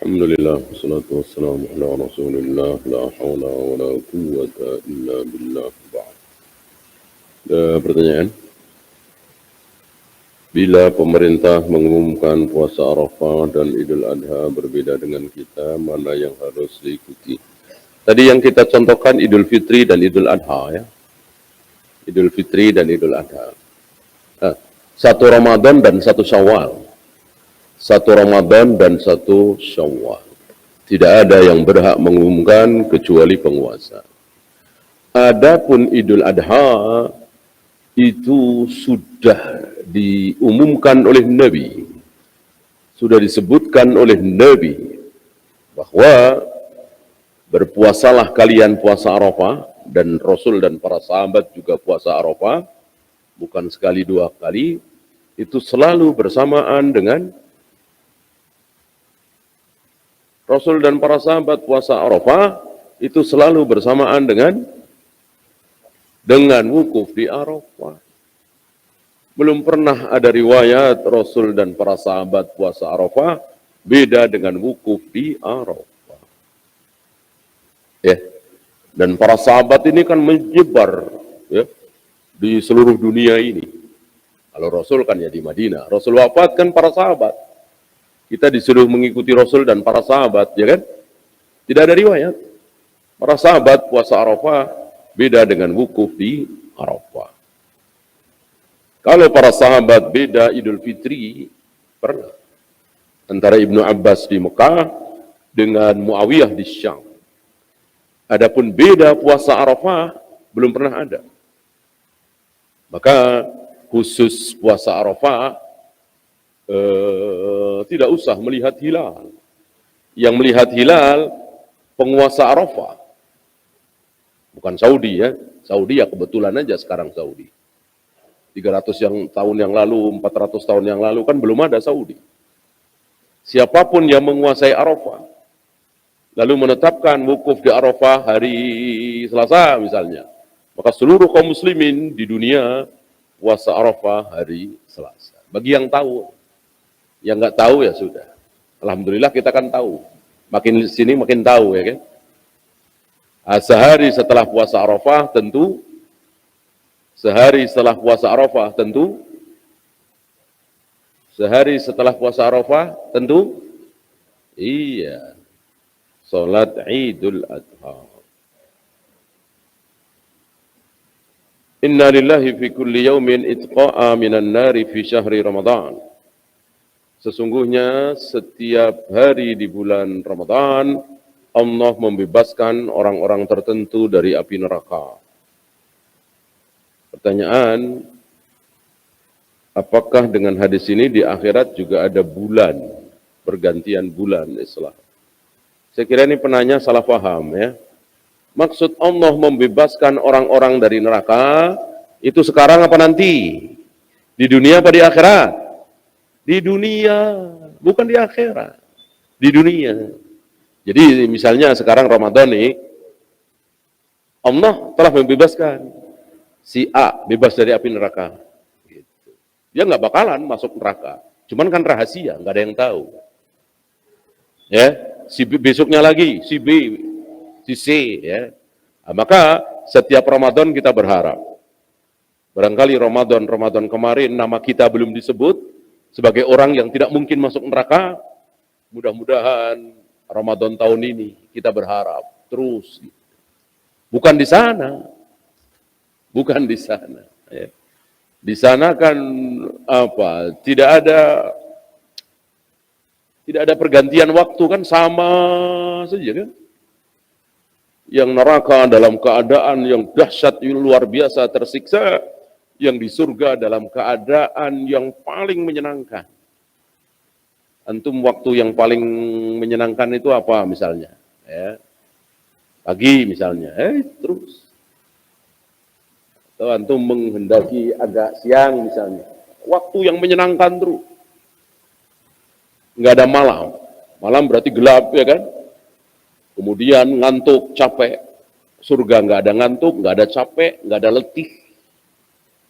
Alhamdulillah, wassalatu wassalamu ala rasulillah, la hawla wa la quwwata illa billah ba'd. Pertanyaan, bila pemerintah mengumumkan puasa Arafah dan Idul Adha berbeda dengan kita, mana yang harus diikuti? Tadi yang kita contohkan Idul Fitri dan Idul Adha ya. Idul Fitri dan Idul Adha. Satu Ramadan dan satu Syawal. Satu Ramadan dan satu Syawal. Tidak ada yang berhak mengumumkan kecuali penguasa. Adapun Idul Adha itu sudah diumumkan oleh Nabi. Sudah disebutkan oleh Nabi bahwa berpuasalah kalian puasa Arafah, dan Rasul dan para sahabat juga puasa Arafah, bukan sekali dua kali, itu selalu bersamaan dengan Rasul dan para sahabat puasa Arafah itu selalu bersamaan dengan wukuf di Arafah. Belum pernah ada riwayat Rasul dan para sahabat puasa Arafah beda dengan wukuf di Arafah. Ya. Dan para sahabat ini kan menyebar ya di seluruh dunia ini. Kalau Rasul kan ya di Madinah. Rasul wafat kan para sahabat. Kita disuruh mengikuti Rasul dan para sahabat, ya kan? Tidak ada riwayat. Para sahabat puasa Arafah beda dengan wukuf di Arafah. Kalau para sahabat beda Idul Fitri, pernah. Antara Ibnu Abbas di Mekah dengan Muawiyah di Syam. Adapun beda puasa Arafah, belum pernah ada. Maka khusus puasa Arafah, tidak usah melihat hilal. Yang melihat hilal penguasa Arafah, bukan Saudi ya. Saudi ya kebetulan aja sekarang Saudi. 300 tahun yang lalu, 400 tahun yang lalu kan belum ada Saudi. Siapapun yang menguasai Arafah, lalu menetapkan wukuf di Arafah hari Selasa misalnya, maka seluruh kaum muslimin di dunia puasa Arafah hari Selasa. Bagi yang tahu. Yang nggak tahu ya sudah. Alhamdulillah kita kan tahu. Makin sini makin tahu ya kan. Sehari setelah puasa Arafah tentu. Sehari setelah puasa Arafah tentu. Sehari setelah puasa Arafah tentu. Iya. Salat Idul Adha. Inna lillahi fi kulli yawmin itqa'a minan nari fi syahri Ramadan. Sesungguhnya setiap hari di bulan Ramadan, Allah membebaskan orang-orang tertentu dari api neraka. Pertanyaan, apakah dengan hadis ini di akhirat juga ada bulan, pergantian bulan Islam? Saya kira ini penanya salah paham ya. Maksud Allah membebaskan orang-orang dari neraka, itu sekarang apa nanti? Di dunia apa di akhirat? Di dunia, bukan di akhirat. Di dunia. Jadi misalnya sekarang Ramadan nih, Allah telah membebaskan si A bebas dari api neraka. Gitu. Dia nggak bakalan masuk neraka. Cuman kan rahasia, nggak ada yang tahu. Ya, si B, besoknya lagi, si B, si C, ya. Nah, maka setiap Ramadan kita berharap. Barangkali Ramadan kemarin nama kita belum disebut, sebagai orang yang tidak mungkin masuk neraka, mudah-mudahan Ramadan tahun ini kita berharap terus. Bukan di sana, bukan di sana. Ya. Di sana kan apa? Tidak ada pergantian waktu kan sama saja kan. Yang neraka dalam keadaan yang dahsyat luar biasa tersiksa. Yang di surga dalam keadaan yang paling menyenangkan. Antum waktu yang paling menyenangkan itu apa misalnya? Ya. Pagi misalnya, terus. Atau antum menghendaki agak siang misalnya. Waktu yang menyenangkan terus. Nggak ada malam. Malam berarti gelap ya kan? Kemudian ngantuk, capek. Surga nggak ada ngantuk, nggak ada capek, nggak ada letih.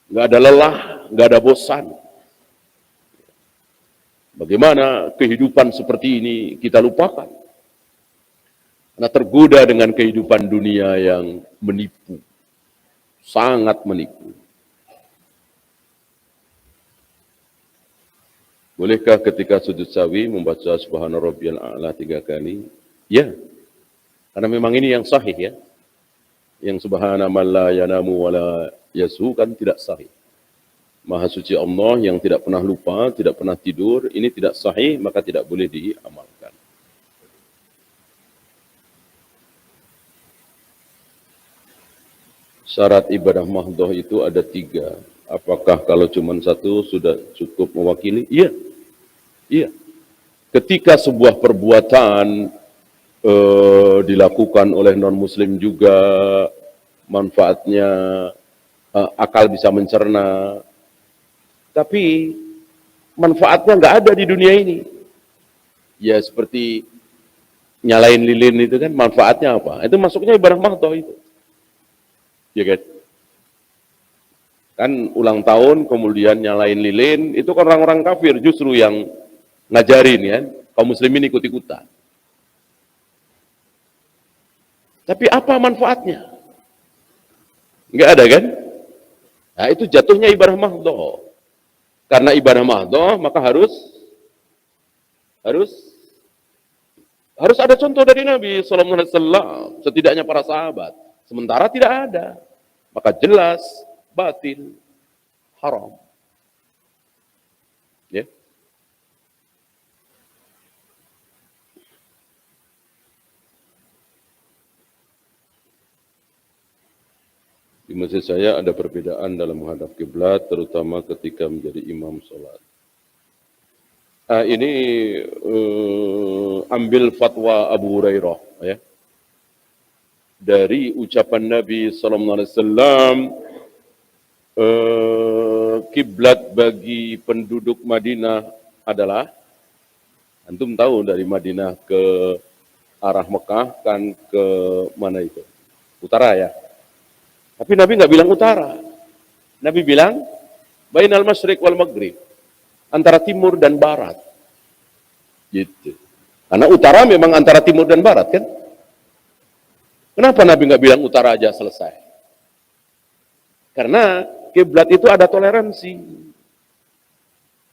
Nggak ada lelah, nggak ada bosan. Bagaimana kehidupan seperti ini kita lupakan? Karena tergoda dengan kehidupan dunia yang menipu, sangat menipu. Bolehkah ketika sujud sawi membaca Subhana Rabbiyal A'la 3 kali? Ya, karena memang ini yang sahih ya. Yang Subhana man la yanamu wa la yasu kan tidak sahih. Maha suci Allah yang tidak pernah lupa, tidak pernah tidur, ini tidak sahih, maka tidak boleh diamalkan. Syarat ibadah mahdhah itu ada 3. Apakah kalau cuma 1 sudah cukup mewakili? Iya. Iya. Ketika sebuah perbuatan dilakukan oleh non-muslim juga, manfaatnya akal bisa mencerna, tapi manfaatnya nggak ada di dunia ini. Ya seperti nyalain lilin itu kan, manfaatnya apa? Itu masuknya ibadah mahdhah itu. Ya kan? Kan ulang tahun kemudian nyalain lilin, itu kan orang-orang kafir justru yang ngajarin ya, kaum muslimin ikut-ikutan. Tapi apa manfaatnya? Enggak ada kan? Nah itu jatuhnya ibadah mahdhah. Karena ibadah mahdhah maka harus ada contoh dari Nabi SAW, setidaknya para sahabat. Sementara tidak ada, maka jelas batil, haram. Ya. Di masjid saya ada perbedaan dalam menghadap kiblat, terutama ketika menjadi imam sholat. Ini ambil fatwa Abu Hurairah, ya. Dari ucapan Nabi SAW, kiblat bagi penduduk Madinah adalah, antum tahu dari Madinah ke arah Mekah kan ke mana itu? Utara ya. Tapi Nabi nggak bilang utara. Nabi bilang bainal masyriq wal maghrib, antara timur dan barat. Gitu. Karena utara memang antara timur dan barat kan? Kenapa Nabi nggak bilang utara aja selesai? Karena kiblat itu ada toleransi.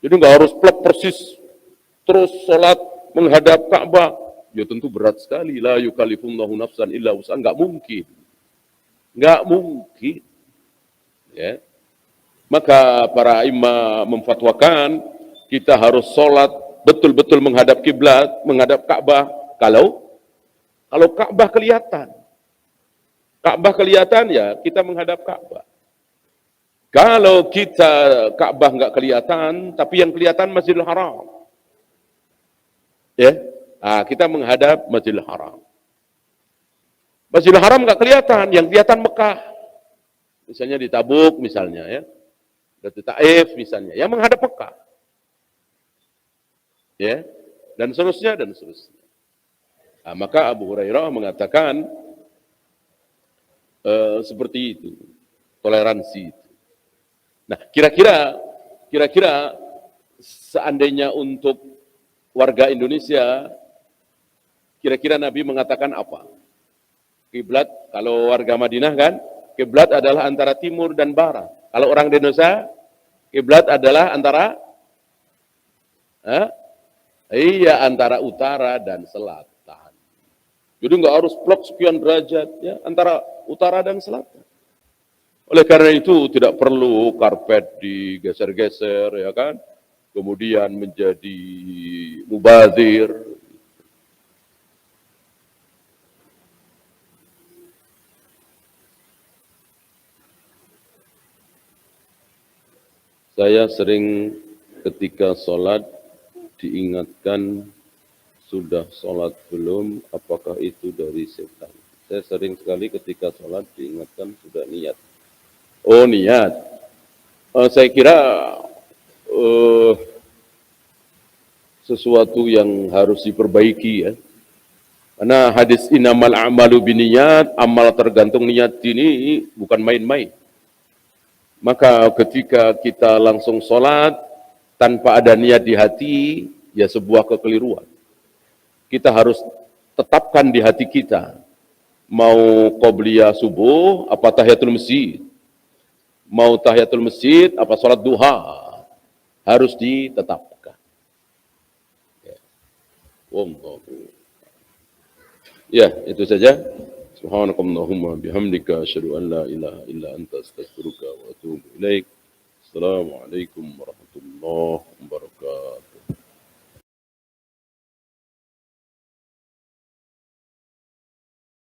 Jadi nggak harus plek persis terus sholat menghadap Ka'bah. Ya tentu berat sekali. La yukallifullahu nafsan illa wus'aha. Nggak mungkin. Nggak mungkin. Ya. Maka para imam memfatwakan kita harus sholat betul-betul menghadap kiblat, menghadap Ka'bah. Kalau Ka'bah kelihatan. Ka'bah kelihatan ya kita menghadap Ka'bah. Kalau kita Ka'bah nggak kelihatan, tapi yang kelihatan Masjidil Haram. Ya, kita menghadap Masjidil Haram. Masjidil Haram nggak kelihatan, yang kelihatan Mekah. Misalnya di Tabuk misalnya ya. Di Taif misalnya, yang menghadap Mekah. Ya, dan seterusnya dan seterusnya. Maka Abu Hurairah mengatakan seperti itu, toleransi itu. Nah, kira-kira seandainya untuk warga Indonesia, kira-kira Nabi mengatakan apa? Kiblat, kalau warga Madinah kan, kiblat adalah antara timur dan barat. Kalau orang di Indonesia, kiblat adalah antara antara utara dan selatan. Jadi nggak harus plok sekian derajat ya, antara utara dan selatan. Oleh karena itu tidak perlu karpet digeser-geser ya kan, kemudian menjadi mubazir. Saya sering ketika sholat diingatkan sudah sholat belum, apakah itu dari setan? Saya sering sekali ketika sholat diingatkan sudah niat. Oh niat, saya kira sesuatu yang harus diperbaiki ya. Karena hadis innamal a'malu biniyat, amal tergantung niat ini bukan main-main. Maka ketika kita langsung sholat tanpa ada niat di hati, Ya sebuah kekeliruan. Kita harus tetapkan di hati kita, mau qobliyah subuh, apa tahiyatul masjid. Mau tahiyatul masjid, apa sholat duha. Harus ditetapkan. Ya. Ya, itu saja. Subhanakallahumma bihamdika asyhadu an la ilaha illa anta astaghfiruka wa atubu ilaik. Assalamualaikum warahmatullahi wabarakatuh.